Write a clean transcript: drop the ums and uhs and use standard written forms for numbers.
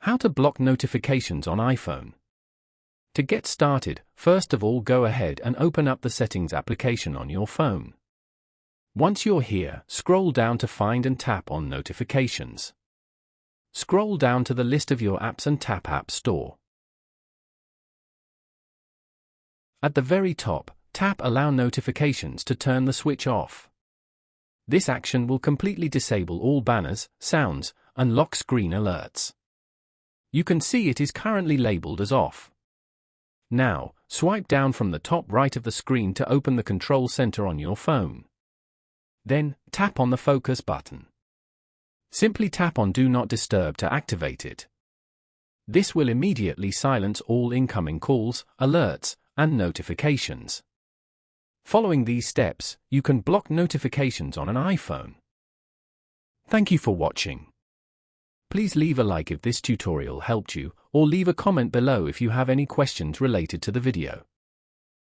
How to block notifications on iPhone. To get started, first of all go ahead and open up the Settings application on your phone. Once you're here, scroll down to find and tap on Notifications. Scroll down to the list of your apps and tap App Store. At the very top, tap Allow Notifications to turn the switch off. This action will completely disable all banners, sounds, and lock screen alerts. You can see it is currently labeled as off. Now, swipe down from the top right of the screen to open the control center on your phone. Then, tap on the focus button. Simply tap on Do Not Disturb to activate it. This will immediately silence all incoming calls, alerts, and notifications. Following these steps, you can block notifications on an iPhone. Thank you for watching. Please leave a like if this tutorial helped you, or leave a comment below if you have any questions related to the video.